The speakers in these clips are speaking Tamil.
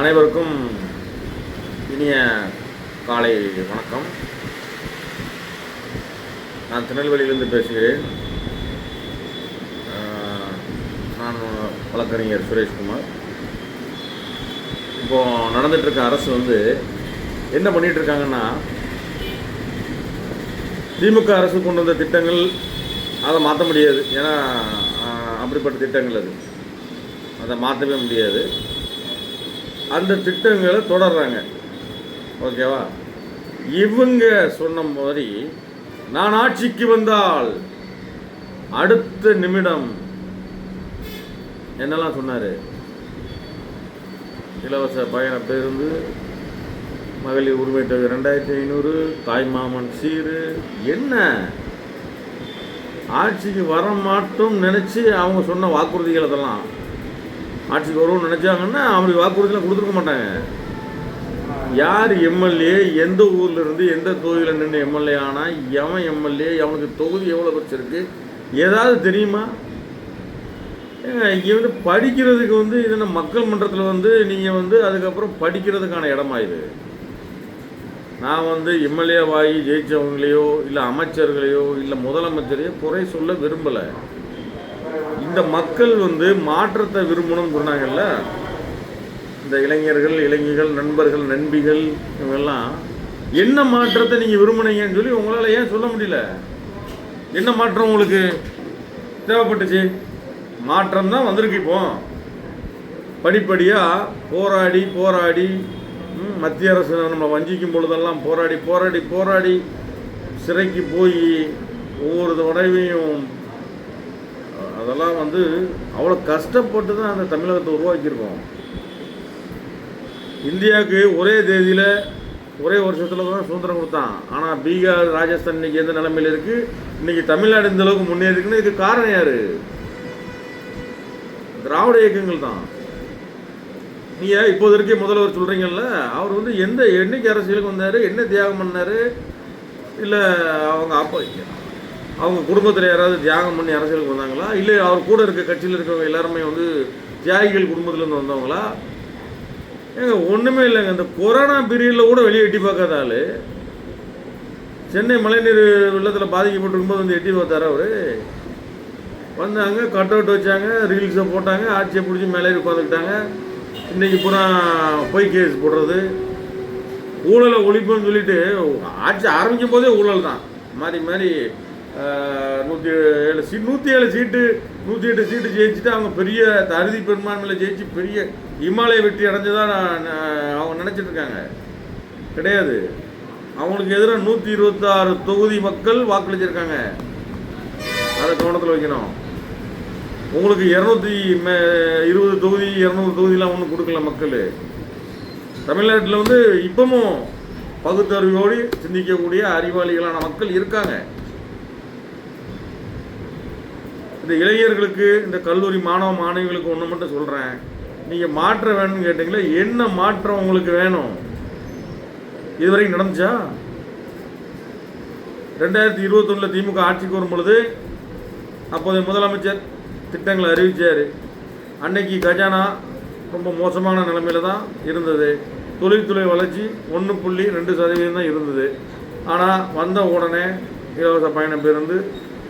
அனைவருக்கும் இனிய காலை வணக்கம். நான் திருநெல்வேலியிலிருந்து பேசுகிறேன். நான் வழக்கறிஞர் சுரேஷ்குமார். இப்போது நடந்துகிட்ருக்க அரசு என்ன பண்ணிகிட்ருக்காங்கன்னா, திமுக அரசு கொண்டு வந்த திட்டங்கள் அதை மாற்ற முடியாது. ஏன்னா அப்படிப்பட்ட திட்டங்கள் அதை மாற்றவே முடியாது. அந்த திட்டங்களை தொடர்றாங்க. ஓகேவா? இவங்க சொன்ன மாதிரி நான் ஆட்சிக்கு வந்தால் அடுத்த நிமிடம் என்னெல்லாம் சொன்னார்? இலவச பயண பேருந்து, மகளிர் உரிமை தொகை 2500, தாய்மாமன் சீரு. என்ன ஆட்சிக்கு வர மாட்டோம் நினச்சி அவங்க சொன்ன வாக்குறுதிகள் அதெல்லாம் ஆட்சிக்கு வருவோம்னு நினச்சாங்கன்னா அவங்களுக்கு வாக்குறுதியெலாம் கொடுத்துருக்க மாட்டாங்க. யார் எம்எல்ஏ, எந்த ஊரில் இருந்து எந்த தொகுதியில் நின்று எம்எல்ஏ ஆனால், எவன் எம்எல்ஏ, அவனுக்கு தொகுதி எவ்வளோ வச்சிருக்கு ஏதாவது தெரியுமா? இங்கே படிக்கிறதுக்கு இது மக்கள் மன்றத்தில் நீங்கள் அதுக்கப்புறம் படிக்கிறதுக்கான இடமா இது? நான் எம்எல்ஏவாகி ஜெயித்தவங்களையோ இல்லை அமைச்சர்களையோ இல்லை முதலமைச்சரையோ குறை சொல்ல விரும்பலை. இந்த மக்கள் மாற்றத்தை விரும்பணும்னு சொன்னாங்கல்ல, இந்த இளைஞர்கள், இளைஞர்கள், நண்பர்கள், நண்பிகள், இவங்கெல்லாம் என்ன மாற்றத்தை நீங்கள் விரும்புனீங்கன்னு சொல்லி உங்களால் ஏன் சொல்ல முடியல? என்ன மாற்றம் உங்களுக்கு தேவைப்பட்டுச்சு? மாற்றம் தான் வந்திருக்கு. இப்போ படிப்படியாக போராடி போராடி மத்திய அரசு நம்மளை வஞ்சிக்கும் பொழுதெல்லாம் போராடி போராடி போராடி சிறைக்கு போய் ஒவ்வொரு தடவையும் அதெல்லாம் அவ்வளோ கஷ்டப்பட்டு தான் அந்த தமிழகத்தை உருவாக்கியிருக்கோம். இந்தியாவுக்கு ஒரே தேதியில் ஒரே வருஷத்தில் தான் சுதந்திரம் கொடுத்தான். ஆனால் பீகார், ராஜஸ்தான் இன்றைக்கி எந்த நிலைமையில் இருக்குது, இன்றைக்கி தமிழ்நாடு இந்த அளவுக்கு முன்னேறிக்குன்னு இதுக்கு காரணம் யார்? திராவிட இயக்கங்கள் தான். நீங்கள் இப்போது இருக்க முதல்வர் சொல்கிறீங்கல்ல, அவர் என்னைக்கு அரசியலுக்கு வந்தார், என்ன தியாகம் பண்ணார்? இல்லை அவங்க குடும்பத்தில் யாராவது தியாகம் பண்ணி அரசியலுக்கு வந்தாங்களா? இல்லை அவர் கூட இருக்க கட்சியில் இருக்கிறவங்க எல்லாருமே தியாகிகள் குடும்பத்திலேருந்து வந்தவங்களா? ஒன்றுமே இல்லைங்க. இந்த கொரோனா பீரியடில் கூட வெளியே எட்டி பார்க்காத ஆள் சென்னை மழைநீர் வெள்ளத்தில் பாதிக்கப்பட்டிருக்கும் போது எட்டி பார்த்தாரு. அவர் வந்தாங்க, கட் அவுட் வச்சாங்க, ரீல்ஸை போட்டாங்க, ஆட்சியை பிடிச்சி மேலே உட்காந்துக்கிட்டாங்க. இன்றைக்கி பூரா பொய் கேஸ் போடுறது, ஊழலை ஒழிப்புன்னு சொல்லிட்டு ஆட்சி ஆரம்பிக்கும் போதே ஊழல் தான். மாறி மாறி 107 108 சீட்டு ஜெயிச்சுட்டு அவங்க பெரிய அறுதி பெரும்பான்மையில் ஜெயிச்சு பெரிய இமாலய வெற்றி அடைஞ்சதான் அவங்க நினச்சிட்டு இருக்காங்க. கிடையாது. அவங்களுக்கு எதிராக 126 தொகுதி மக்கள் வாக்களிச்சிருக்காங்க. அதை கவனத்தில் வைக்கணும். உங்களுக்கு 220 தொகுதி 200 தொகுதியெலாம் ஒன்றும் கொடுக்கல மக்கள். தமிழ்நாட்டில் இப்பவும் பகுத்தறிவோடு சிந்திக்கக்கூடிய அறிவாளிகளான மக்கள் இருக்காங்க. இந்த இளைஞர்களுக்கு, இந்த கல்லூரி மாணவ மாணவிகளுக்கு ஒன்று மட்டும் சொல்கிறேன். நீங்கள் மாற்றம் வேணும்னு கேட்டிங்களா, என்ன மாற்றம் உங்களுக்கு வேணும்? இதுவரைக்கும் நடந்துச்சா? 2021 திமுக ஆட்சிக்கு வரும் பொழுது அப்போதைய முதலமைச்சர் திட்டங்களை அறிவித்தார். அன்னைக்கு கஜானா ரொம்ப மோசமான நிலைமையில் தான் இருந்தது. தொழில்துறை வளர்ச்சி 1.2% தான் இருந்தது. ஆனால் வந்த உடனே இலவச பயண பேருந்து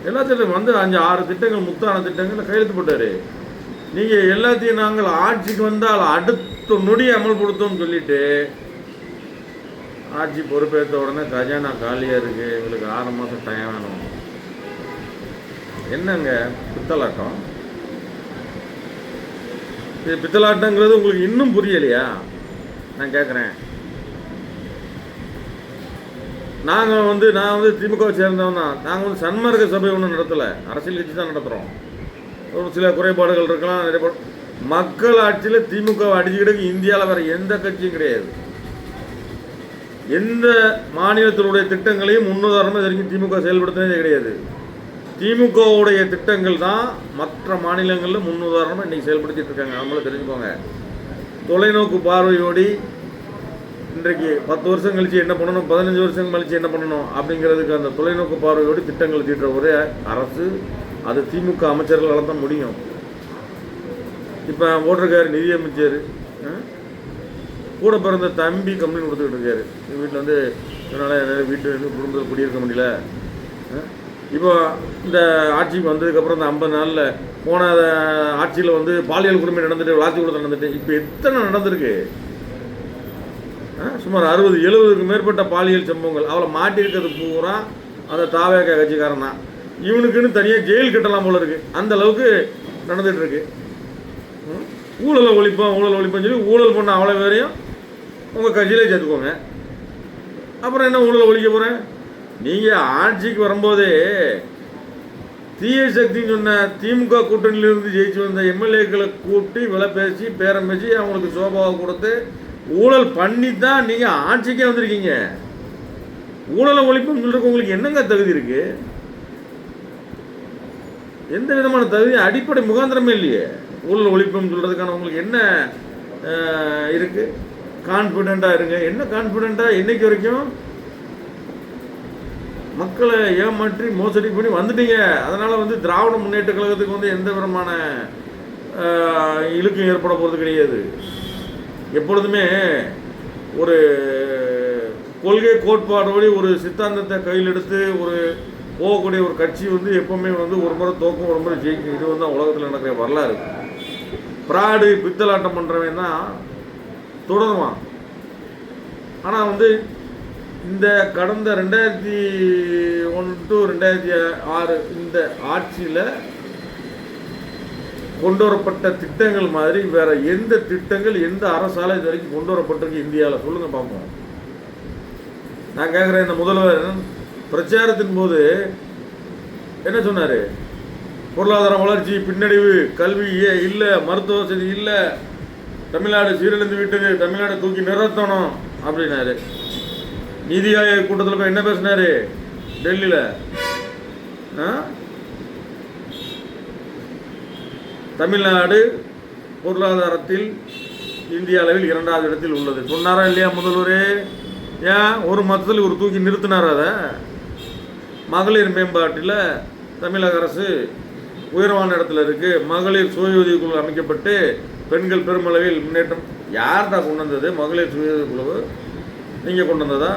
எல்லாத்திலும் 5-6 திட்டங்கள், முத்தான திட்டங்கள் கையெழுத்து போட்டார். நீங்கள் எல்லாத்தையும் நாங்கள் ஆட்சிக்கு வந்தால் அடுத்த நொடி அமல்படுத்தோம்னு சொல்லிட்டு ஆட்சி பொறுப்பேற்ற உடனே கஜானா காலியாக இருக்குது, எங்களுக்கு 6 மாதம் டைம் வேணும். என்னங்க பித்தலாட்டம்? இது பித்தலாட்டங்கிறது உங்களுக்கு இன்னும் புரியலையா? நான் கேட்குறேன். நாங்கள் நான் திமுகவை சேர்ந்தவன் தான். நாங்கள் சன்மார்க்க சபை ஒன்றும் நடத்தலை, அரசியல் கட்சி தான் நடத்துகிறோம். ஒரு சில குறைபாடுகள் இருக்கலாம், நிறைய மக்கள் ஆட்சியில் திமுகவை அடிச்சுக்கிட்டு இந்தியாவில் வேறு எந்த கட்சியும் கிடையாது. எந்த மாநிலத்தினுடைய திட்டங்களையும் முன்னுதாரணமாக வரைக்கும் திமுக செயல்படுத்தினதே கிடையாது. திமுகவுடைய திட்டங்கள் தான் மற்ற மாநிலங்களில் முன்னுதாரணமாக இன்றைக்கி செயல்படுத்திட்டு இருக்காங்க. நம்மளும் தெரிஞ்சுக்கோங்க. தொலைநோக்கு பார்வையோடி இன்றைக்கு 10 வருஷம் கழித்து என்ன பண்ணணும், 15 வருஷம் கழித்து என்ன பண்ணணும் அப்படிங்கிறதுக்கு அந்த தொலைநோக்கு பார்வையோடு திட்டங்கள் தீட்டுற ஒரே அரசு அது திமுக அமைச்சர்களால் தான் முடியும். இப்போ ஓட்டிருக்காரு நிதியமைச்சர், கூட பிறந்த தம்பி கம்பெனி கொடுத்துக்கிட்டு இருக்காரு. வீட்டில் வந்து இதனால் வீட்டு குடும்பத்தில் குடியிருக்க முடியல. இப்போ இந்த ஆட்சிக்கு வந்ததுக்கப்புறம் இந்த 50 நாளில் போன ஆட்சியில் வந்து பாலியல் கொடுமை நடந்துட்டு, விளாத்தி கொடுத்து நடந்துட்டு, இப்போ எத்தனை நடந்திருக்கு? சுமார் 60-70க்கு மேற்பட்ட பாலியல் சம்பவங்கள். அவளை மாட்டியிருக்கிறது பூரா அந்த தாவேக கட்சிக்காரன் தான். இவனுக்குன்னு தனியாக ஜெயில் கட்டலாம் போல இருக்குது. அந்த அளவுக்கு நடந்துகிட்டு இருக்கு. ஊழலை ஒழிப்போம் சொல்லி ஊழல் பண்ண அவ்வளோ பேரையும் உங்கள் கட்சியிலே சேர்த்துக்கோங்க. அப்புறம் என்ன ஊழலை ஒழிக்க போகிறேன்? நீங்கள் ஆட்சிக்கு வரும்போதே தீய சக்தின்னு சொன்ன திமுக கூட்டணியிலிருந்து ஜெயிச்சு வந்த எம்எல்ஏக்களை கூட்டி விலை பேசி பேரம் பேசி அவங்களுக்கு சோபாவை கொடுத்து ஊழல் பண்ணி தான் நீங்கள் ஆட்சிக்கே வந்திருக்கீங்க. ஊழலை ஒழிப்புன்னு சொல்கிறதுக்கு உங்களுக்கு என்னங்க தகுதி இருக்குது? எந்த விதமான தகுதி, அடிப்படை முகாந்திரமே இல்லையே. ஊழல் ஒழிப்புன்னு சொல்கிறதுக்கான உங்களுக்கு என்ன இருக்குது? கான்ஃபிடெண்ட்டாக இருங்க. என்ன கான்ஃபிடெண்ட்டாக? என்னைக்கு வரைக்கும் மக்களை ஏமாற்றி மோசடி பண்ணி வந்துட்டீங்க. அதனால் வந்து திராவிட முன்னேற்ற கழகத்துக்கு வந்து எந்த விதமான இழுக்கும் ஏற்பட போகிறது கிடையாது. எப்பொழுதுமே ஒரு கொள்கை கோட்பாடோடு ஒரு சித்தாந்தத்தை கையில் எடுத்து ஒரு போகக்கூடிய ஒரு கட்சி வந்து எப்போவுமே வந்து ஒரு முறை தோக்கும், ஒரு முறை ஜெயிக்கும். இது வந்து உலகத்தில் நடக்கிற வரலாறு. பிராடு பித்தலாட்டம் பண்ணுறவன் தான் தொடருவான். ஆனால் வந்து இந்த கடந்த 2001 to 2006 இந்த ஆட்சியில் கொண்டு வரப்பட்ட திட்டங்கள் மாதிரி வேற எந்த திட்டங்கள் எந்த அரசால இது வரைக்கும் கொண்டு வரப்பட்டிருக்கு இந்தியாவில்? சொல்லுங்க பார்ப்போம். நான் கேட்குறேன், இந்த முதல்வர் பிரச்சாரத்தின் போது என்ன சொன்னார்? பொருளாதார வளர்ச்சி பின்னடைவு, கல்வி இல்லை, மருத்துவ வசதி இல்லை, தமிழ்நாடு சீரழிந்து விட்டது, தமிழ்நாடு தூக்கி நிறுத்தணும் அப்படின்னாரு. நீதி ஆயோக் கூட்டத்தில் போய் என்ன பேசினாரு டெல்லியில்? தமிழ்நாடு பொருளாதாரத்தில் இந்திய அளவில் 2வது இடத்தில் உள்ளது சொன்னாரா இல்லையா முதல்வர்? ஏன் ஒரு மதத்தில் ஒரு தூக்கி நிறுத்தினார்? அதை மகளிர் மேம்பாட்டில் தமிழக அரசு உயர்வான இடத்துல இருக்குது. மகளிர் சுய உதவிக்குழு அமைக்கப்பட்டு பெண்கள் பெருமளவில் முன்னேற்றம். யார்டா கொண்டு வந்தது மகளிர் சுய உதவிக்குழு? நீங்கள் கொண்டு வந்ததா?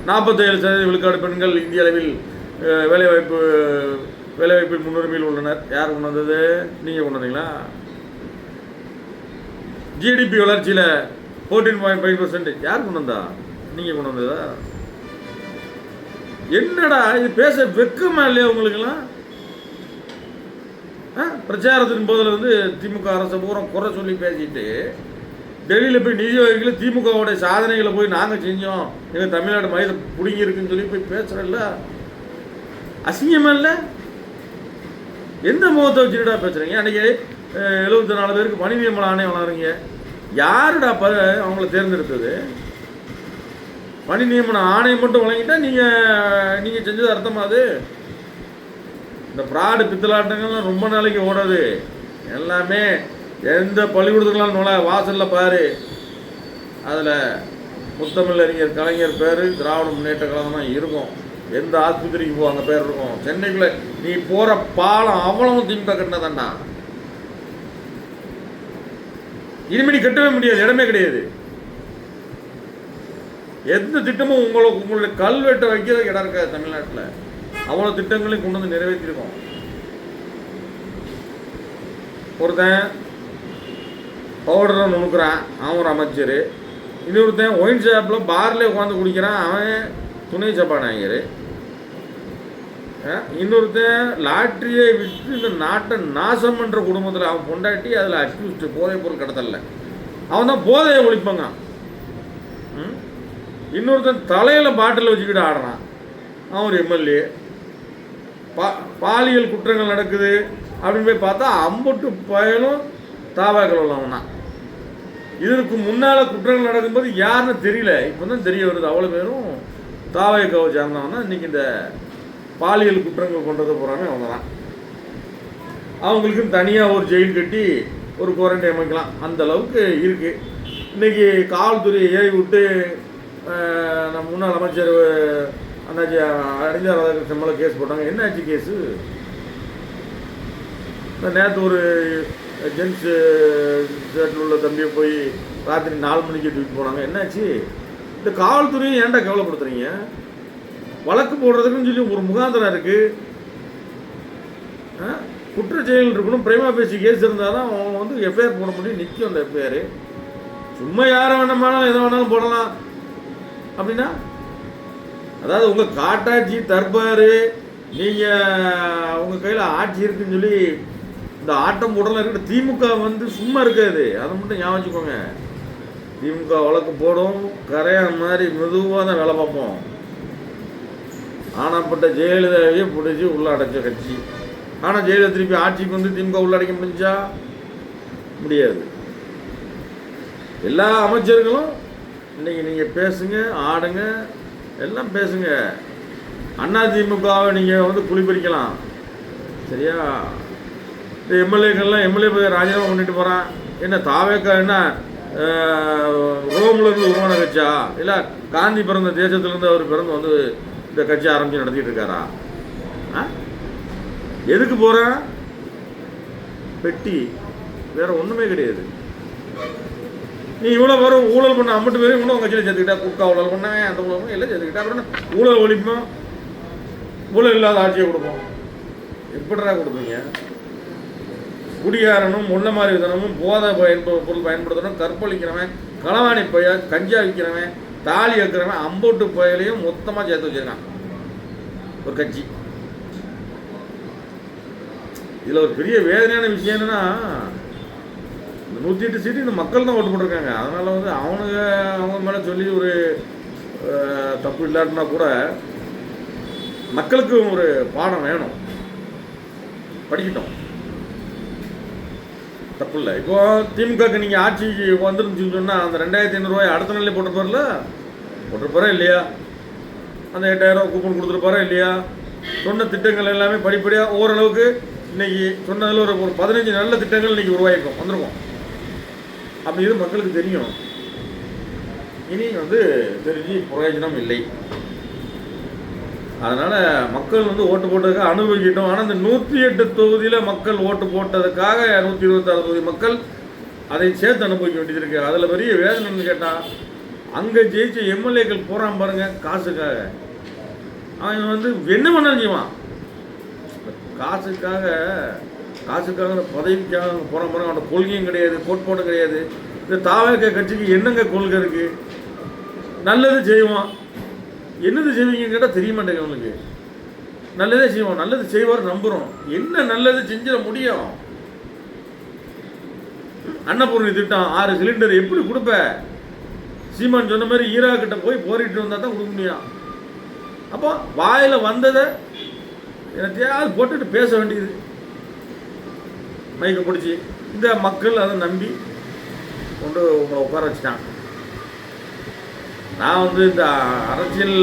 47% விழுக்காடு பெண்கள் இந்திய அளவில் வேலைவாய்ப்பில் முன்னுரிமையில் உள்ளனர். யார் கொண்டு வந்தது? நீங்கள் கொண்டு வந்தீங்களா? ஜிடிபி வளர்ச்சியில் 14.5% யார் கொண்டு வந்தா? நீங்கள் கொண்டு வந்ததா? என்னடா இது பேச வெக்கமா இல்லையா உங்களுக்கெல்லாம்? பிரச்சாரத்தின் போதில் வந்து திமுக அரசை பூரா குறை சொல்லி பேசிட்டு டெல்லியில் போய் நிதி ஆயோக்கில் திமுகவோட சாதனைகளை போய் நாங்கள் செஞ்சோம், எங்கள் தமிழ்நாடு மயில பிடிங்கி இருக்குன்னு சொல்லி போய் பேசுகிறல்ல, அசிங்கமா இல்லை? எந்த முகத்தை வச்சுக்கிட்டா பேசுகிறீங்க? அன்றைக்கி 74 பேருக்கு பணி நியமன ஆணையம் வளருங்க. யாருடா அவங்கள தேர்ந்தெடுத்தது? பணி நியமன ஆணையம் மட்டும் வழங்கிட்டா நீங்கள் செஞ்சது அர்த்தமாது? இந்த பிராடு பித்தலாட்டங்கள்லாம் ரொம்ப நாளைக்கு ஓடாது. எல்லாமே எந்த பள்ளிக்கூடத்துக்கெல்லாம் வாசலில் பாரு, அதில் முத்தமிழ் அறிஞர் கலைஞர் பேர் திராவிட முன்னேற்ற கழகம் தான் இருக்கும். எந்த ஆஸ்பத்திரிக்கு போ அங்கே பேர் இருக்கும். சென்னைக்குள்ளே நீ போகிற பாலம் அவ்வளவும் திமுக கட்டினதாண்டா. இனிமேல் கட்டவே முடியாது, இடமே கிடையாது. எந்த திட்டமும் உங்களுடைய கல்வெட்டை வைக்கிறதுக்கு இடம் இருக்காது தமிழ்நாட்டில். அவ்வளோ திட்டங்களையும் கொண்டு வந்து நிறைவேற்றிருக்கோம். ஒருத்தன் பவுடரை நுணுக்குறான், அவன் ஒரு அமைச்சர். இன்னொருத்தன் ஒயின் ஷாப்பில் பார்லேயே உட்காந்து குடிக்கிறான், அவன் துணை சபாநாயகர். இன்னொருத்தன் லாட்ரியை விற்று இந்த நாட்டை நாசம் பண்ணுற குடும்பத்தில் அவன் பொண்டாட்டி அதில் அக்யூஸ்டு போதைப் பொருள் கடத்தல, அவன் தான் போதையை ஒழிப்பாங்க. இன்னொருத்தன் தலையில் பாட்டில் வச்சுக்கிட்டு ஆடுறான், அவன் ஒரு எம்எல்ஏ. பாலியல் குற்றங்கள் நடக்குது அப்படின்னு போய் பார்த்தா அம்பட்டு பயலும் தாவாக்கள் உள்ளவனா. இதற்கு முன்னால் குற்றங்கள் நடக்கும்போது யாருன்னு தெரியல, இப்போ தான் தெரிய வருது. அவ்வளோ பேரும் தாவாக்காவை சேர்ந்தவன் தான் இன்றைக்கி இந்த பாலியல் குற்றங்கள் கொண்டது போகிறாமே அவங்க தான். அவங்களுக்குன்னு தனியாக ஒரு ஜெயில் கட்டி ஒரு குவாரண்டைன் அமைக்கலாம், அந்த அளவுக்கு இருக்குது. இன்றைக்கி காவல்துறையை ஏறி விட்டு நம்ம முன்னாள் அமைச்சர் அண்ணாச்சி அறிஞர் ராதாகிருஷ்ணன் மேலே கேஸ் போட்டாங்க. என்னாச்சு கேஸு? நேற்று ஒரு ஜென்ஸு ஷர்ட்டில் உள்ள தம்பியை போய் ராத்திரி 4 மணிக்கு தூக்கிட்டு போனாங்க. என்னாச்சு? இந்த காவல்துறையும் ஏன்டா கவலைப்படுத்துறீங்க? வழக்கு போடுறதுக்குன்னு சொல்லி ஒரு முகாந்திரம் இருக்குது. குற்றச்செயல் இருக்கணும், பிரைமா பேசி கேஸ் இருந்தால் தான் அவன் வந்து எஃப்ஐஆர் போட முடியும், நிற்கும் அந்த எஃப்ஐஆர். சும்மா யாரை வேணாலும் எதை வேணாலும் போடலாம் அப்படின்னா, அதாவது உங்கள் காட்டாட்சி தர்பார், நீங்கள் உங்கள் கையில் ஆட்சி இருக்குன்னு சொல்லி இந்த ஆட்டம் போடலாம் இருக்கிற திமுக வந்து சும்மா இருக்காது. அதை மட்டும் ஞாபகம் வச்சுக்கோங்க. திமுக வழக்கு போடும், கரையான் மாதிரி மெதுவாக தான் வேலை பார்ப்போம். ஆனாப்பட்ட ஜெயலலிதாவையே பிடிச்சி உள்ள அடைச்ச கட்சி. ஆனால் ஜெயலலிதா திருப்பி ஆட்சிக்கு வந்து திமுக உள்ளடக்க முடிஞ்சா? முடியாது. எல்லா அமைச்சர்களும் இன்னைக்கு நீங்கள் பேசுங்க, ஆடுங்க, எல்லாம் பேசுங்க. அண்ணா திமுகவை நீங்கள் வந்து குளிப்பறிக்கலாம், சரியா? இந்த எம்எல்ஏக்கள்லாம் எம்எல்ஏ போய் ராஜினாமா பண்ணிட்டு போகிறான். என்ன தாவேக்கா என்ன ரோம்லேருந்து உருவான கட்சியா? இல்லை காந்தி பிறந்த தேசத்துலேருந்து அவர் பிறந்து வந்து இந்த கட்சி ஆரம்பித்து நடத்திட்டு இருக்காரா? எதுக்கு போகிறேன்? பெட்டி, வேற ஒன்றுமே கிடையாது. நீ இவ்வளோ வரும் ஊழல் பண்ண அம்மட்டு பேரும் இன்னும் கட்சியில் சேர்த்துக்கிட்டா, குக்கா ஊழல் பண்ணவன், அந்த ஊழல் எல்லாம் சேர்த்துக்கிட்டா, அப்புறம் ஊழல் ஒழிப்போம், ஊழல் இல்லாத ஆட்சியை கொடுப்போம். எப்படிடா கொடுப்பீங்க? குடிகாரனும் முன்ன மாதிரி விதனமும் போதை பொருள் பயன்படுத்தணும், கற்பழிக்கிறவன், களவாணி பய, கஞ்சா விற்கிறவன், தாலி வைக்கிறவன், அம்போட்டு புயலையும் மொத்தமாக சேர்த்து வச்சிருக்கான் ஒரு கட்சி. இதில் ஒரு பெரிய வேதனையான விஷயம் என்னன்னா, இந்த 108 சீட்டு இந்த மக்கள் தான் ஓட்டு போட்டிருக்காங்க. அதனால் வந்து அவங்க மேலே சொல்லி ஒரு தப்பு இல்லாட்டினா கூட மக்களுக்கு ஒரு பாடம் வேணும், படிக்கட்டும், தப்பு இல்லை. இப்போ திமுகக்கு நீங்கள் ஆட்சிக்கு வந்துருந்துச்சுன்னு சொன்னால் அந்த 2500 ரூபாய் அடுத்த நாளே போட்டிருப்பார்ல? போட்டிருப்பாரா இல்லையா? அந்த 8000 ரூபா கூப்பன் கொடுத்துருப்பாரா இல்லையா? சொன்ன திட்டங்கள் எல்லாமே படிப்படியாக ஓரளவுக்கு இன்னைக்கு சொன்னதில் ஒரு 15 நல்ல திட்டங்கள் இன்னைக்கு உருவாயிருக்கும், வந்திருக்கும். அப்படி இது மக்களுக்கு தெரியும். இனி வந்து தெரிஞ்சு பிரயோஜனம் இல்லை. அதனால் மக்கள் வந்து ஓட்டு போட்டதுக்காக அனுபவிக்கிட்டோம். ஆனால் இந்த 108 தொகுதியில் மக்கள் ஓட்டு போட்டதுக்காக 126 தொகுதி மக்கள் அதை சேர்த்து அனுபவிக்க வேண்டியது இருக்குது. அதில் பெரிய வேதனைன்னு கேட்டால், அங்கே ஜெயிச்ச எம்எல்ஏக்கள் போகிறான் பாருங்க காசுக்காக. அவன் வந்து என்ன பண்ணாலும் செய்வான். காசுக்காக பதவிக்காக போகிறான் பாருங்க. அவனோட கொள்கையும் கிடையாது, கோட்பாடும் கிடையாது. இந்த தாவேக கட்சிக்கு என்னங்க கொள்கை இருக்குது? நல்லது செய்வான். என்னது செய்வீங்கன்னு கேட்டால் தெரிய மாட்டேங்க அவனுக்கு. நல்லதே செய்வோம், நல்லது செய்வார் நம்புகிறோம். என்ன நல்லது செஞ்சிட முடியும்? அன்னபூர்ணி திட்டம் 6 சிலிண்டர் எப்படி கொடுப்ப? சீமான் சொன்ன மாதிரி ஈராக் கிட்ட போய் போரிட்டு வந்தால் தான் கொடுக்க முடியும். அப்போ வாயில் வந்ததை எனத்தையாவது போட்டுட்டு பேச வேண்டியது, மைக்கை பிடிச்சி. இந்த மக்கள் அதை நம்பி கொண்டு உங்களை உட்கார வச்சுட்டாங்க. நான் வந்து இந்த அரசியல்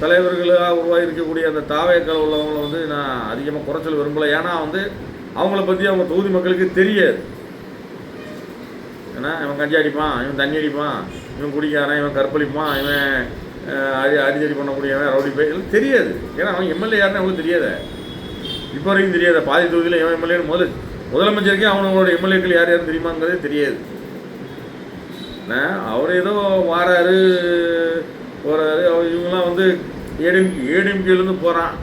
தலைவர்களாக உருவாகிருக்கக்கூடிய அந்த தாவேக்கள் உள்ளவங்களை வந்து நான் அதிகமாக குறைச்சல் விரும்பலை. ஏன்னா வந்து அவங்கள பற்றி அவங்க தொகுதி மக்களுக்கு தெரியாது. ஏன்னா இவன் கஞ்சி அடிப்பான், இவன் தண்ணி அடிப்பான், இவன் குடிக்காரன், இவன் கற்பழிப்பான், இவன் அடிதடி பண்ணக்கூடியவன், ரவுடி போய் எல்லாம் தெரியாது. ஏன்னா அவன் எம்எல்ஏ யாருன்னு அவங்களுக்கு தெரியாத, இப்போ வரைக்கும் தெரியாத. பாதி தொகுதியில் இவன் எம்எல்ஏன்னு முதலமைச்சருக்கே அவனோட எம்எல்ஏக்கள் யார் யாரும் தெரியுமாங்கிறதே தெரியாது. அவர் ஏதோ வாராரு போகிறாரு. இவங்கெல்லாம் வந்து ஏடிஎம்கேலேருந்து போகிறான்.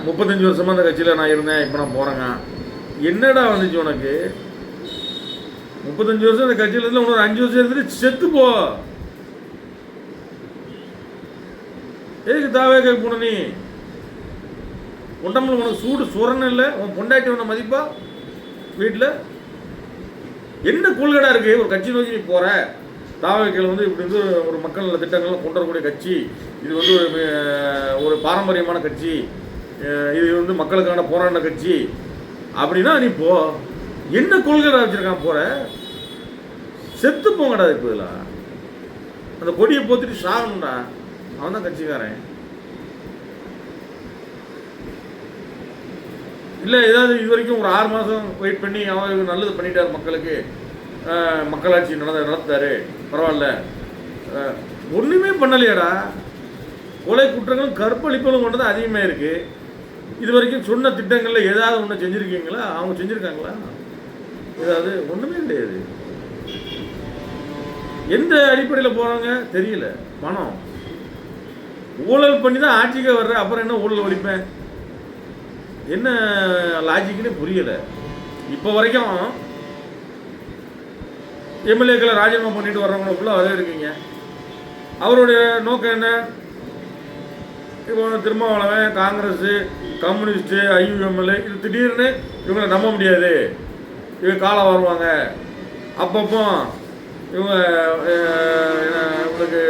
35 வருஷமாக அந்த கட்சியில் நான் இருந்தேன், இப்போ நான் போகிறேங்க. என்னடா வந்துச்சு உனக்கு? 35 வருஷம் அந்த கட்சியில் இருந்து இன்னொரு 5 வருஷம் இருந்துட்டு செத்து போ. எதுக்கு தாவே கேட்க போன? நீ உடம்புல உனக்கு சூடு சுரணம் இல்லை, உன் பொண்டாட்டி உன்னை மதிப்பா? வீட்டில் என்ன கொள்கடா இருக்கு? ஒரு கட்சி நோக்கி நீ போற. தாவேக்கள் வந்து இப்படி வந்து ஒரு மக்கள் நல்ல திட்டங்கள்லாம் கொண்டு வரக்கூடிய கட்சி, இது வந்து ஒரு பாரம்பரியமான கட்சி, இது வந்து மக்களுக்கான போராட்ட கட்சி அப்படின்னா நீ போ. என்ன கொள்கடா வச்சிருக்கான்? போற செத்து போங்கடா. இப்போ இதெல்லாம் அந்த கொடியை போத்துட்டு சாகணும்டா. அவன் தான் கட்சிக்காரன். இல்லை ஏதாவது இது வரைக்கும் ஒரு 6 மாதம் வெயிட் பண்ணி அவருக்கு நல்லது பண்ணிட்டார், மக்களுக்கு மக்களாட்சி நடத்தாரு, பரவாயில்ல. ஒன்றுமே பண்ணலையாடா. கொலை குற்றங்களும் கற்பழிப்புகளும் கொண்டு தான் அதிகமாக இருக்குது. இது வரைக்கும் சொன்ன திட்டங்களில் ஏதாவது ஒன்று செஞ்சுருக்கீங்களா? அவங்க செஞ்சுருக்காங்களா? ஏதாவது? ஒன்றுமே கிடையாது. எந்த அடிப்படையில் போகிறாங்க தெரியல. பணம் ஊழல் பண்ணி தான் ஆட்சிக்கு வர்ற, அப்புறம் என்ன ஊழல் ஒழிப்பேன்? என்ன லாஜிக்னே புரியலை. இப்போ வரைக்கும் எம்எல்ஏக்களை ராஜினாமா பண்ணிட்டு வர்றவங்களுக்குள்ள வரவே இருக்கீங்க. அவருடைய நோக்கம் என்ன? இப்போ திருமாவளவன், காங்கிரஸ், கம்யூனிஸ்ட்டு, ஐயுஎம்எல்ஏ, இது திடீர்னு இவங்களை நம்ப முடியாது, இவங்க காலம் வருவாங்க, அப்பப்போ இவங்க இவங்களுக்கு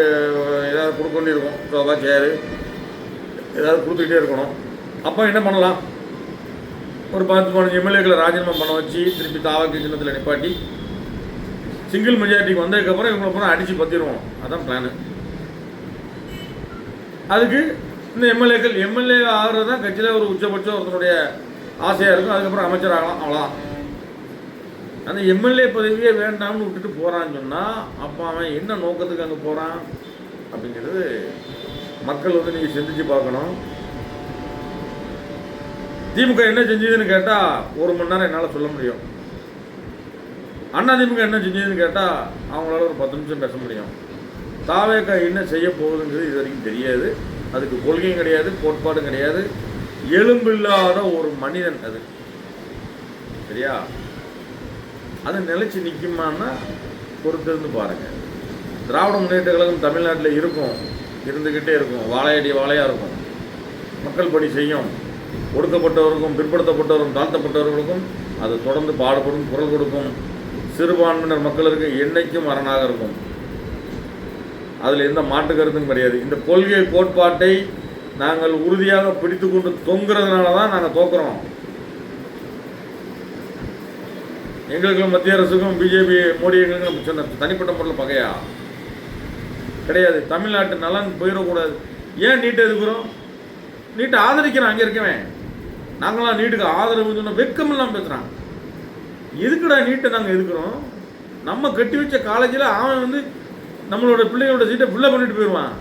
ஏதாவது கொடுக்க வேண்டியிருக்கும், சோபா சேரு ஏதாவது கொடுத்துக்கிட்டே இருக்கணும். அப்போ என்ன பண்ணலாம்? ஒரு 10-15 எம்எல்ஏக்களை ராஜினாமா பண்ண வச்சு திருப்பி தாவாக்கு சின்னத்தில் நிப்பாட்டி சிங்கிள் மெஜாரிட்டிக்கு வந்ததுக்கப்புறம் இவங்களை பூரா அடித்து பற்றிடுவோம். அதுதான் பிளானு. அதுக்கு இந்த எம்எல்ஏ ஆகிறது தான் கட்சியில் ஒரு உச்சபட்சம் ஒருத்தனுடைய ஆசையாக இருக்கும். அதுக்கப்புறம் அமைச்சர் ஆகலாம், அவ்வளோதான். அந்த எம்எல்ஏ பதவியே வேண்டாம்னு விட்டுட்டு போகிறான்னு சொன்னால் அப்போ அவன் என்ன நோக்கத்துக்கு அங்கே போகிறான் அப்படிங்கிறது மக்கள் வந்து நீங்கள் சிந்திச்சு பார்க்கணும். திமுக என்ன செஞ்சதுன்னு கேட்டால் 1 மணி நேரம் என்னால் சொல்ல முடியும். அதிமுக என்ன செஞ்சதுன்னு கேட்டால் அவங்களால ஒரு 10 நிமிஷம் பேச முடியும். தாவேக என்ன செய்ய போகுதுங்கிறது இது வரைக்கும் தெரியாது. அதுக்கு கொள்கையும் கிடையாது, கோட்பாடும் கிடையாது. எலும்பில்லாத ஒரு மனிதன் அது. சரியா? அது நிலைச்சி நிற்குமான்னா பொறுத்திருந்து பாருங்கள். திராவிட முன்னேற்ற கழகம் தமிழ்நாட்டில் இருக்கும், இருந்துக்கிட்டே இருக்கும், வாழையடி வாழையாக இருக்கும். மக்கள் பணி செய்யும். ஒடுக்கப்பட்டவருக்கும், பிற்படுத்தப்பட்டவரும், தாழ்த்தப்பட்டவர்களுக்கும் அது தொடர்ந்து பாடுபடும், குரல் கொடுக்கும். சிறுபான்மையினர் மக்களுக்கு என்னைக்கும் அரணாக இருக்கும். அதில் எந்த மாற்று கருத்தும் கிடையாது. இந்த கொள்கை கோட்பாட்டை நாங்கள் உறுதியாக பிடித்து கொண்டு தொங்குறதுனால தான் நாங்கள் தோக்குறோம். எங்களுக்கும் மத்திய அரசுக்கும் பிஜேபி மோடி எங்களுக்கும் சொன்ன தனிப்பட்ட முறையில் பகையா கிடையாது. தமிழ்நாட்டு நலன் போயிடக்கூடாது. ஏன் நீட்டை எதுக்குறோம்? நீட்டை ஆதரிக்கிறோம். அங்கே இருக்கவேன் நாங்களாம் நீட்டுக்கு ஆதரவு சொன்ன வெக்கமெல்லாம் பேசுகிறான். எதுக்குடா நீட்டை நாங்கள் எதுக்குறோம்? நம்ம கட்டி வச்ச காலேஜில் அவன் வந்து நம்மளோட பிள்ளைங்களோட சீட்டை ஃபுல்லாக பண்ணிட்டு போயிடுவான்.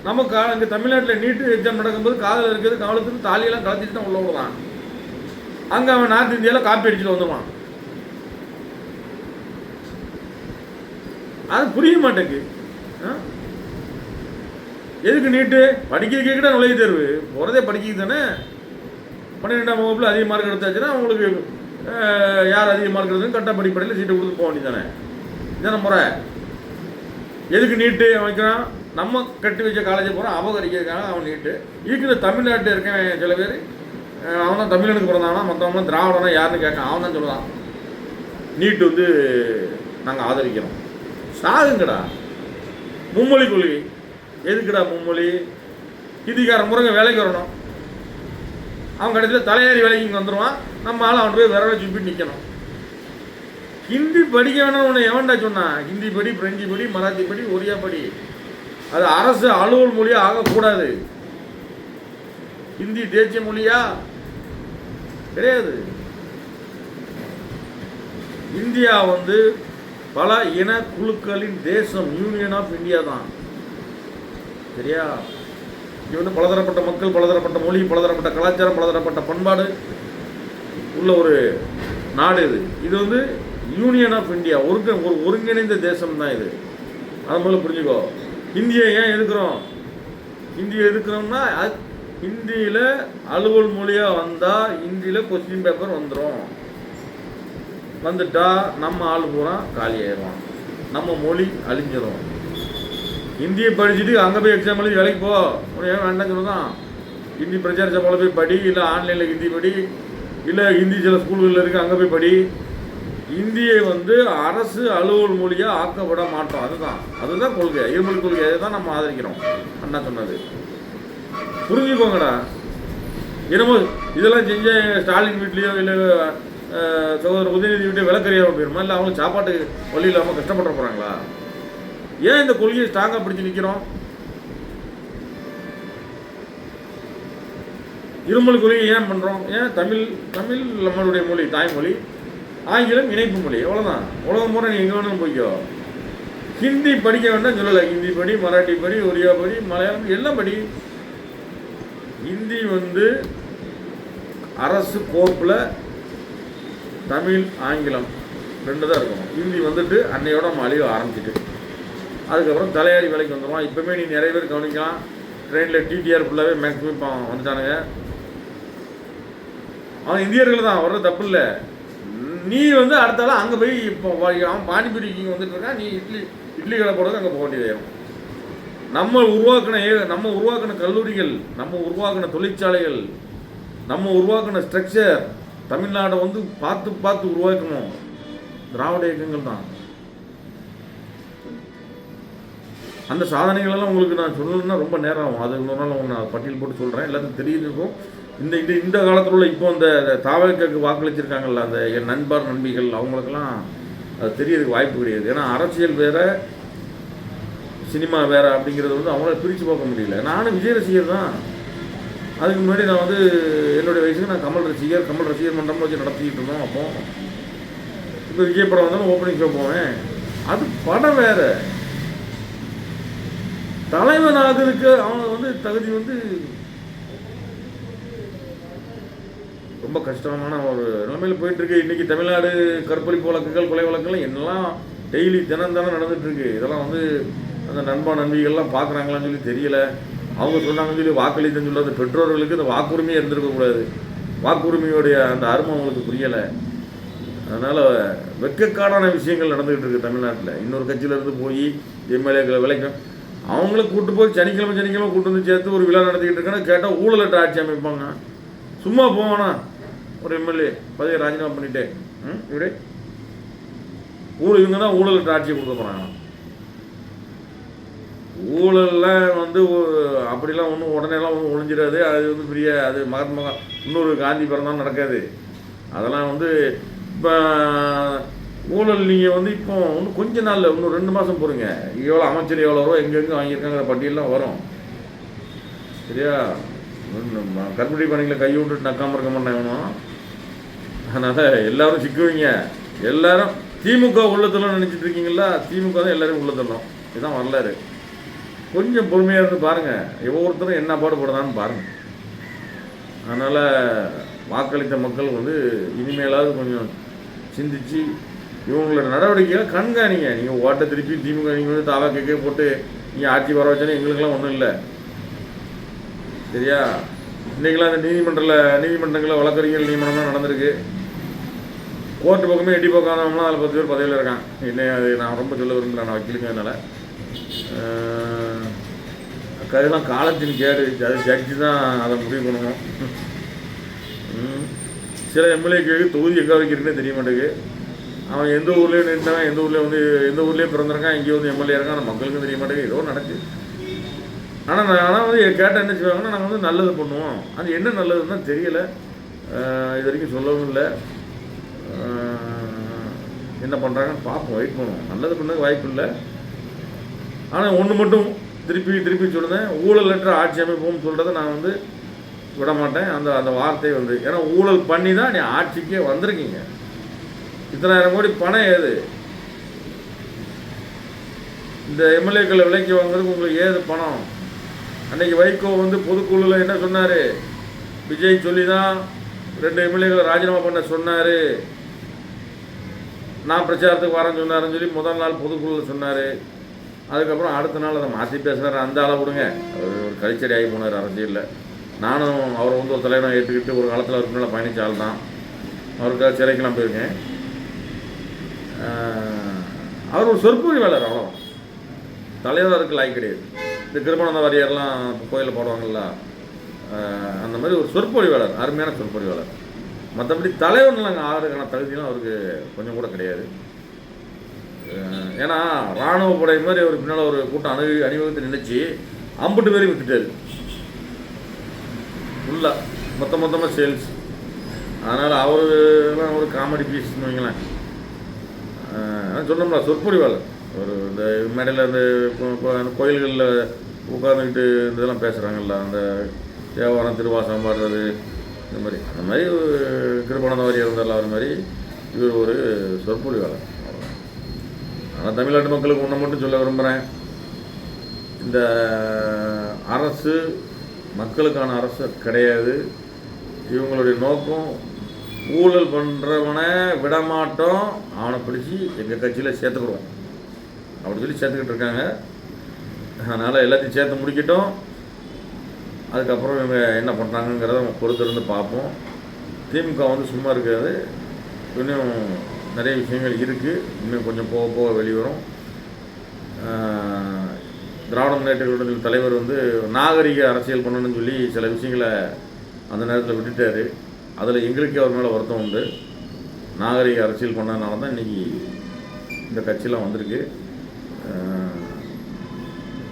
நம்ம இங்கே தமிழ்நாட்டில் நீட்டு எக்ஸாம் நடக்கும்போது காதில் இருக்கிறது கவலத்துக்கு தாலியெல்லாம் கலத்திட்டு தான் உள்ள விடுவான். அங்கே அவன் நார்த் இந்தியாவில் காப்பி அடிச்சுட்டு வந்துடுவான். அது புரிய மாட்டேங்குது. எதுக்கு நீட்டு? படிக்கிறதுக்கே கூட நுழைவு தேர்வு போகிறதே படிக்கிறது தானே. 12ஆம் வகுப்பில் அதிக மார்க் எடுத்தாச்சுன்னா அவங்களுக்கு யார் அதிக மார்க் எடுத்தாலும் கட்ட படிப்படையில் சீட்டை கொடுத்து போக வேண்டியதானே. இதான முறை. எதுக்கு நீட்டு வைக்கிறான்? நம்ம கட்டி வச்ச காலேஜை போகிறான், அபகரிக்கிறதுக்காக அவன் நீட்டு. இருக்கிற தமிழ்நாட்டில் இருக்கேன் சில பேர், அவன் தான் தமிழனுக்கு பிறந்தானா, மற்றவங்களாம் திராவிடனா யாருன்னு கேட்கான். அவன் தான் சொல்லுவான் நீட்டு வந்து நாங்கள் ஆதரிக்கிறோம். சாகுங்கடா. மும்மொழி கொள்கை எதுக்குடா? மும்மொழி ஹிந்திக்கார முறைங்க வேலைக்கு வரணும். அவன் கடைசியில் தலையாரி வேலைக்கு இங்கே வந்துடுவான். நம்ம ஆள் அவன் போய் விரவை சுப்பிட்டு நிற்கணும். ஹிந்தி படிக்க வேணும்னு உன்னை எவன்டா சொன்னான்? ஹிந்தி படி, பிரெஞ்சு படி, மராத்தி படி, ஒரியா படி. அது அரசு அலுவல் மொழியாக ஆகக்கூடாது. ஹிந்தி தேசிய மொழியா கிடையாது. இந்தியா வந்து பல இன குழுக்களின் தேசம், யூனியன் ஆஃப் இந்தியா தான். சரியா? இது வந்து பலதரப்பட்ட மக்கள், பலதரப்பட்ட மொழி, பலதரப்பட்ட கலாச்சாரம், பலதரப்பட்ட பண்பாடு உள்ள ஒரு நாடு இது. இது வந்து யூனியன் ஆஃப் இந்தியா, ஒரு ஒருங்கிணைந்த தேசம் தான் இது. அது முதல்ல புரிஞ்சுக்கோ. ஹிந்தியை ஏன் எதுக்குறோம்? ஹிந்தியை எதுக்குறோம்னா ஹிந்தியில் அலுவல் மொழியாக வந்தால் ஹிந்தியில் கொஸ்டின் பேப்பர் வந்துடும். வந்துட்டா நம்ம ஆள் பூரா காலி ஆயிடுவான், நம்ம மொழி அழிஞ்சிடும். ஹிந்தியை படிச்சுட்டு அங்கே போய் எக்ஸாம் எழுதி வேலைக்கு போ, உனக்கு ஏன் வேண்டாம் சொல்லுதான். ஹிந்தி பிரச்சார சபாவில் போய் படி, இல்லை ஆன்லைனில் ஹிந்தி படி, இல்லை ஹிந்தி சில ஸ்கூல்களில் இருக்குது அங்கே போய் படி. இந்தியை வந்து அரசு அலுவல் மொழியாக ஆக்கப்பட மாட்டோம். அதுதான் கொள்கை, இருமொழி கொள்கை. அதை தான் நம்ம ஆதரிக்கிறோம். அண்ணா சொன்னது புரிஞ்சுக்கோங்கடா. என்னமோ இதெல்லாம் செஞ்ச ஸ்டாலின் வீட்லேயோ இல்லை சகோதரர் உதயநிதி வீட்டை விளக்கறியாமல் போயிடுமா? இல்லை அவங்களுக்கு சாப்பாட்டுக்கு வழி இல்லாமல் கஷ்டப்பட போகிறாங்களா? ஏன் இந்த கொள்கையை ஸ்ட்ராங்காக பிடிச்சி நிற்கிறோம்? இருமொழி கொள்கையை ஏன் பண்ணுறோம்? ஏன் தமிழ் நம்மளுடைய மொழி, தாய்மொழி, ஆங்கிலம் இணைப்பு மொழி, எவ்வளோதான். உலகம் பூரா நீ எங்கே வேணும் போய்க்கோ. ஹிந்தி படிக்க வேண்டாம் சொல்லலை. ஹிந்தி படி, மராட்டி படி, ஒரியா படி, மலையாளம் எல்லாம் படி. ஹிந்தி வந்து அரசு கோப்பில் தமிழ் ஆங்கிலம் 2 தான் இருக்கணும். ஹிந்தி வந்துட்டு அன்னையோட நம்ம அழிவு ஆரம்பிச்சிட்டு அதுக்கப்புறம் தலையாரி வேலைக்கு வந்துடுவான். இப்போவுமே நீ நிறைய பேர் கவனிக்கலாம், ட்ரெயினில் டிடிஆர் ஃபுல்லாகவே மேக்ஸிமம் இப்போ வந்துட்டானுங்க. அவன் இந்தியர்கள் தான், வர்றது தப்பு இல்லை. நீ வந்து அடுத்தால அங்கே போய் இப்போ அவன் பானிபூரிக்கு இங்கே வந்துட்டு இருக்கான், நீ இட்லி கடை போடுறது அங்கே போக வேண்டியதாயிரும். நம்ம உருவாக்கின கல்லூரிகள், நம்ம உருவாக்கின தொழிற்சாலைகள், நம்ம உருவாக்கின ஸ்ட்ரக்சர், தமிழ்நாடை வந்து பார்த்து உருவாக்கணும் திராவிட இயக்கங்கள் தான். அந்த சாதனைகளெல்லாம் உங்களுக்கு நான் சொல்லணும்னா ரொம்ப நேரம் ஆகும். அது இன்னொரு நாள் நான் பட்டியல் போட்டு சொல்கிறேன், எல்லாத்துக்கும் தெரியிருக்கும். இந்த காலத்தில் உள்ள இப்போ இந்த தாவலுக்கு வாக்களிச்சிருக்காங்கல்ல, அந்த என் நண்பர் நண்பிகள், அவங்களுக்கெல்லாம் அது தெரியறதுக்கு வாய்ப்பு கிடையாது. ஏன்னா அரசியல் வேறு, சினிமா வேறு அப்படிங்கிறது வந்து அவங்களால பிரித்து பார்க்க முடியல. நானும் விஜய் ரசிகர் தான். அதுக்கு முன்னாடி நான் வந்து என்னுடைய வயசுக்கு நான் கமல் ரசிகர் மன்றம் வச்சு நடத்திக்கிட்டு இருந்தோம். அப்போ இப்போ விஜய் படம் வந்தாலும் ஓப்பனிங் ஷோ போவேன். அது படம் வேறு. தலைவன் ஆகிறதுக்கு அவங்க வந்து தகுதி வந்து ரொம்ப கஷ்டமான ஒரு நிலைமையில் போயிட்டுருக்கு. இன்றைக்கி தமிழ்நாடு கற்பழிப்பு வழக்குகள், கொலை வழக்குகள் என்னெல்லாம் டெய்லி தினம் நடந்துகிட்ருக்கு. இதெல்லாம் வந்து அந்த நண்பர்கள்லாம் பார்க்குறாங்களான்னு சொல்லி தெரியல. அவங்க சொன்னாங்கன்னு சொல்லி வாக்களித்தன்னு சொல்லி அந்த பெற்றோர்களுக்கு இந்த வாக்குரிமையே இருந்திருக்கக்கூடாது. வாக்குரிமையோடைய அந்த அருமை அவங்களுக்கு புரியலை. அதனால் வெக்கக்காடான விஷயங்கள் நடந்துகிட்டு இருக்குது தமிழ்நாட்டில். இன்னொரு கட்சியிலேருந்து போய் எம்எல்ஏக்களை விலைக்கும் அவங்கள கூப்பிட்டு போய் சனிக்கிழமை கூப்பிட்டு வந்து சேர்த்து ஒரு விழா நடத்திக்கிட்டு இருக்கான்னு கேட்டால் ஊழலட்ட ஆட்சி அமைப்பாங்க. சும்மா போவானா ஒரு எம்எல்ஏ பதவியை ராஜினாமா பண்ணிட்டே இப்படி இவங்க தான் ஊழலட்ட ஆட்சியை கொடுக்க போகிறாங்க. ஊழல்லாம் வந்து அப்படிலாம் ஒன்றும் உடனேலாம் ஒன்றும் ஒழிஞ்சிடாது. அது வந்து பெரிய அது மகாத்மா இன்னொரு காந்தி பிறந்தாலும் நடக்காது. அதெல்லாம் வந்து இப்போ ஊழல் நீங்கள் வந்து இப்போ இன்னும் கொஞ்ச நாளில் இன்னும் 2 மாதம் போகிறீங்க, எவ்வளோ அமைச்சர் எவ்வளோ ரூபா எங்கெங்கே வாங்கியிருக்காங்கிற பட்டியலாம் வரும். சரியா? கற்பனை பணிகளை கை விட்டுட்டு நக்காமல் இருக்க மாட்டேன். அதனால் எல்லோரும் சிக்குவீங்க. எல்லோரும் திமுக உள்ளத்தெல்லாம் நினச்சிட்டு இருக்கீங்களா? திமுக தான் எல்லோரும் உள்ளத்தெல்லாம். இதுதான் வரலாறு. கொஞ்சம் பொறுமையாக இருந்து பாருங்கள், ஒவ்வொருத்தரும் என்ன பாடுபடுதான்னு பாருங்கள். அதனால் வாக்களித்த மக்கள் வந்து இனிமேலாவது கொஞ்சம் சிந்திச்சு இவங்களோட நடவடிக்கைகளை கண்காணிங்க. நீங்கள் ஓட்டை திருப்பி திமுக நீங்கள் வந்து தாவா கேட்க போட்டு நீங்கள் ஆட்சி வர வச்சாலும் எங்களுக்கெல்லாம் ஒன்றும் இல்லை. சரியா? இன்றைக்கெல்லாம் அந்த நீதிமன்றங்களில் வழக்கறிஞர்கள் நியமனம்லாம் நடந்திருக்கு. கோர்ட்டு பக்கமே எட்டி பக்கம்லாம் அதில் 10 பேர் பதவியில் இருக்கான். இன்னும் அது நான் ரொம்ப சொல்ல விரும்புகிறேன், நான் வக்கீலுங்க. அதனால் அதெல்லாம் காலத்தின் கேடு. அது ஜட்ஜி தான் அதை முடிவு பண்ணணும். சில எம்எல்ஏக்கு தொகுதி எங்கே வைக்கிறதுனே தெரிய மாட்டேங்குது. அவன் எந்த ஊர்லேயும் நின்றான், எந்த ஊர்லேயே பிறந்திருக்கான், இங்கே வந்து எம்எல்ஏ இருக்கான், அந்த மக்களுக்கும் தெரிய மாட்டேங்குது. ஏதோ நடக்குது. ஆனால் வந்து கேட்டால் என்ன செய்வாங்கன்னா, நாங்கள் வந்து நல்லது பண்ணுவோம். அது என்ன நல்லதுன்னு தான் தெரியலை. இது வரைக்கும் சொல்லவும் இல்லை. என்ன பண்ணுறாங்கன்னு பார்ப்போம், வெயிட் பண்ணுவோம். நல்லது பண்ணது வாய்ப்பு இல்லை. ஆனால் ஒன்று மட்டும் திருப்பி சொல்லுதேன், ஊழலற்ற ஆட்சி அமைப்போம்னு சொல்கிறத நான் வந்து விட மாட்டேன். அந்த வார்த்தை வந்து, ஏன்னா ஊழல் பண்ணி தான் நீ ஆட்சிக்கே வந்திருக்கீங்க. 10,000 கோடி பணம் ஏது? இந்த எம்எல்ஏக்களை விலைக்கு வாங்குறதுக்கு உங்களுக்கு ஏது பணம்? அன்றைக்கி வைகோ வந்து பொதுக்குழுவில் என்ன சொன்னார்? விஜய் சொல்லி தான் 2 எம்எல்ஏக்களை ராஜினாமா பண்ண சொன்னார். நான் பிரச்சாரத்துக்கு வரேன்னு சொன்னாருன்னு சொல்லி முதல் நாள் பொதுக்குழுவில் சொன்னார். அதுக்கப்புறம் அடுத்த நாள் அதை மாற்றி பேசுகிறார். அந்த ஆளை விடுங்க, அவர் ஒரு கழிச்சடி ஆகி போனார் அரசியலில். நானும் அவரை வந்து ஒரு தலைவனை ஏற்றுக்கிட்டு ஒரு காலத்தில் அவருக்கு மேலே பயணித்த ஆள் தான். அவருக்காக சிறைக்கெல்லாம் போயிருக்கேன். அவர் ஒரு சொற்பொழிவாளர், அவ்வளோ தலைவருக்கு லாய்க்கு கிடையாது. இந்த கிருபானந்த வாரியாரெலாம் கோயிலில் போடுவாங்கள்ல, அந்த மாதிரி ஒரு சொற்பொழிவாளர், அருமையான சொற்பொழிவாளர். மற்றபடி தலைவன்லாம் ஆறுக்கான தகுதியெலாம் அவருக்கு கொஞ்சம் கூட கிடையாது. ஏன்னா இராணுவ படை மாதிரி அவர் பின்னால் ஒரு கூட்டம் அணிவகுத்து நினைச்சு 50 பேரையும் விற்றுட்டார் ஃபுல்லாக, மொத்தமாக சேல்ஸ். அதனால் அவருலாம் ஒரு காமெடி பீஸ்ன்னு வைங்களேன். சொன்னோம்னா சொற்பொழிவாளர். ஒரு இந்த மேடையில் அந்த கோயில்களில் உட்காந்துக்கிட்டு இந்த இதெல்லாம் பேசுகிறாங்கல்ல, அந்த தேவாரம் திருவாசகம் பாடுறது, இந்த மாதிரி அந்த மாதிரி கிருபானந்த வாரியார் இருந்தாலும் அவர் மாதிரி இவர் ஒரு சொற்பொழிவாளர். ஆனால் தமிழ்நாட்டு மக்களுக்கு ஒன்றை மட்டும் சொல்ல விரும்புகிறேன், இந்த அரசு மக்களுக்கான அரசு கிடையாது. இவங்களுடைய நோக்கம் ஊழல் பண்ணுறவனை விடமாட்டோம், அவனை பிடிச்சி எங்கள் கட்சியில் சேர்த்துக்கிடுவோம் அப்படி சொல்லி சேர்த்துக்கிட்டு இருக்காங்க. அதனால் எல்லாத்தையும் சேர்த்து முடிக்கட்டும். அதுக்கப்புறம் இவங்க என்ன பண்ணுறாங்கங்கிறத பொறுத்திருந்து பார்ப்போம். திமுக வந்து சும்மா இருக்காது, இன்னும் நிறைய விஷயங்கள் இருக்குது, இன்னும் கொஞ்சம் போக போக வெளிவரும். திராவிட முன்னேற்ற கழகத்தின் தலைவர் வந்து நாகரிக அரசியல் பண்ணணும்னு சொல்லி சில விஷயங்களை அந்த நேரத்தில் விட்டுட்டார். அதில் எங்களுக்கே அவர் மேலே வருத்தம் உண்டு. நாகரிக அரசியல் பண்ணதுனால தான் இன்றைக்கி இந்த கட்சியெலாம் வந்திருக்கு.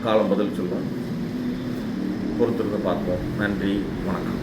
காலம் பதில் சொல்லும், பொறுத்திருந்து பார்ப்போம். நன்றி, வணக்கம்.